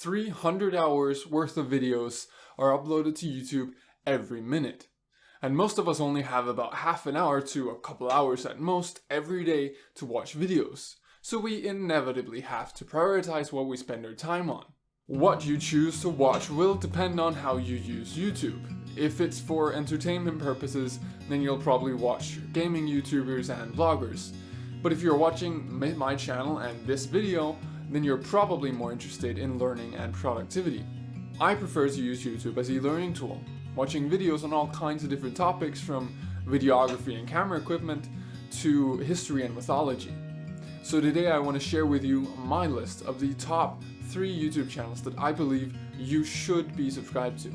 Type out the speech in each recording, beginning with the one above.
300 hours worth of videos are uploaded to YouTube every minute. And most of us only have about half an hour to a couple hours at most every day to watch videos. So we inevitably have to prioritize what we spend our time on. What you choose to watch will depend on how you use YouTube. If it's for entertainment purposes, then you'll probably watch gaming YouTubers and vloggers. But if you're watching my channel and this video, then you're probably more interested in learning and productivity. I prefer to use YouTube as a learning tool, watching videos on all kinds of different topics from videography and camera equipment to history and mythology. So today I want to share with you my list of the top 3 YouTube channels that I believe you should be subscribed to.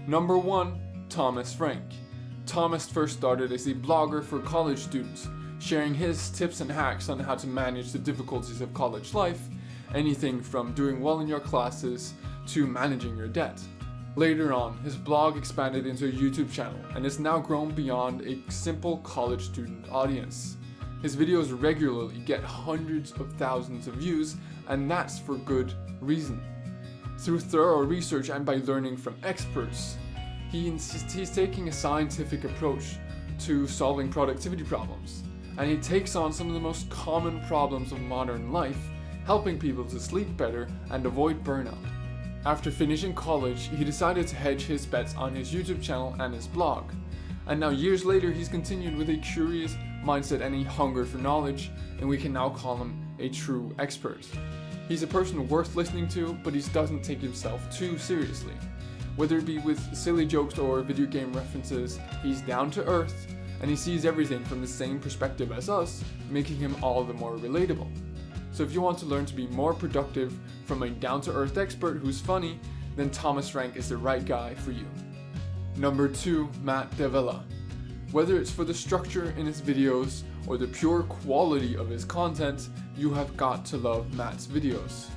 Number 1, Thomas Frank. Thomas first started as a blogger for college students, sharing his tips and hacks on how to manage the difficulties of college life, anything from doing well in your classes to managing your debt. Later on, his blog expanded into a YouTube channel and has now grown beyond a simple college student audience. His videos regularly get hundreds of thousands of views, and that's for good reason. Through thorough research and by learning from experts, he's taking a scientific approach to solving productivity problems, and he takes on some of the most common problems of modern life, helping people to sleep better and avoid burnout. After finishing college, he decided to hedge his bets on his YouTube channel and his blog. And now years later, he's continued with a curious mindset and a hunger for knowledge, and we can now call him a true expert. He's a person worth listening to, but he doesn't take himself too seriously. Whether it be with silly jokes or video game references, he's down to earth, and he sees everything from the same perspective as us, making him all the more relatable. So if you want to learn to be more productive from a down-to-earth expert who's funny, then Thomas Frank is the right guy for you. Number 2, Matt Davila. Whether it's for the structure in his videos or the pure quality of his content, you have got to love Matt's videos.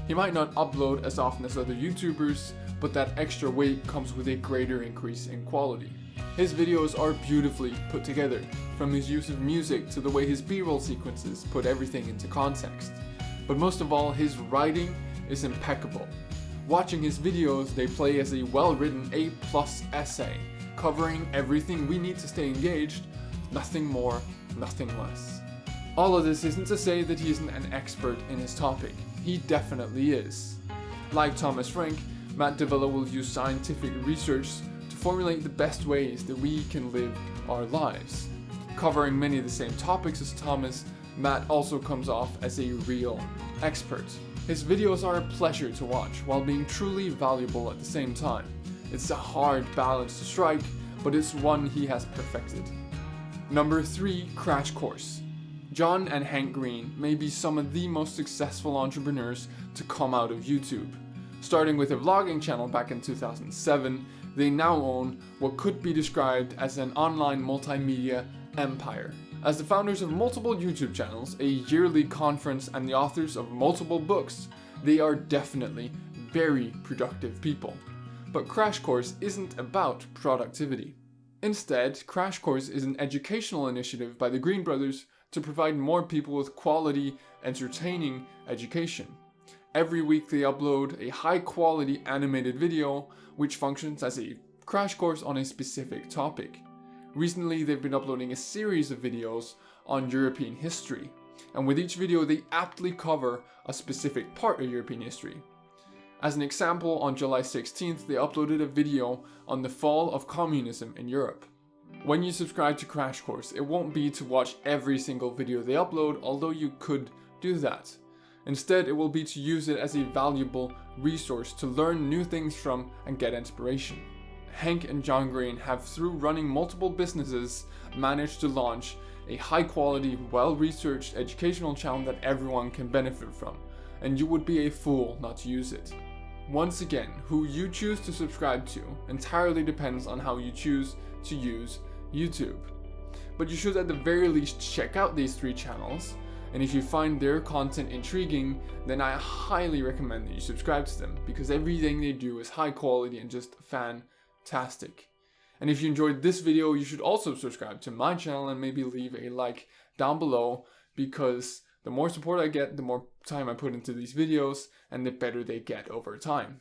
He might not upload as often as other YouTubers, but that extra weight comes with a greater increase in quality. His videos are beautifully put together, from his use of music to the way his B-roll sequences put everything into context. But most of all, his writing is impeccable. Watching his videos, they play as a well-written A+ essay, covering everything we need to stay engaged, nothing more, nothing less. All of this isn't to say that he isn't an expert in his topic. He definitely is. Like Thomas Frank, Matt Davila will use scientific research to formulate the best ways that we can live our lives. Covering many of the same topics as Thomas, Matt also comes off as a real expert. His videos are a pleasure to watch while being truly valuable at the same time. It's a hard balance to strike, but it's one he has perfected. Number 3, Crash Course. John and Hank Green may be some of the most successful entrepreneurs to come out of YouTube. Starting with a vlogging channel back in 2007, they now own what could be described as an online multimedia empire. As the founders of multiple YouTube channels, a yearly conference, and the authors of multiple books, they are definitely very productive people. But Crash Course isn't about productivity. Instead, Crash Course is an educational initiative by the Green brothers to provide more people with quality, entertaining education. Every week they upload a high-quality animated video which functions as a crash course on a specific topic. Recently, they've been uploading a series of videos on European history, and with each video they aptly cover a specific part of European history. As an example, on July 16th, they uploaded a video on the fall of communism in Europe. When you subscribe to Crash Course, it won't be to watch every single video they upload, although you could do that. Instead, it will be to use it as a valuable resource to learn new things from and get inspiration. Hank and John Green have, through running multiple businesses, managed to launch a high-quality, well-researched educational channel that everyone can benefit from, and you would be a fool not to use it. Once again, who you choose to subscribe to entirely depends on how you choose to use YouTube. But you should at the very least check out these 3 channels, and if you find their content intriguing, then I highly recommend that you subscribe to them, because everything they do is high quality and just fantastic. And if you enjoyed this video, you should also subscribe to my channel and maybe leave a like down below, because The more support I get, the more time I put into these videos, and the better they get over time.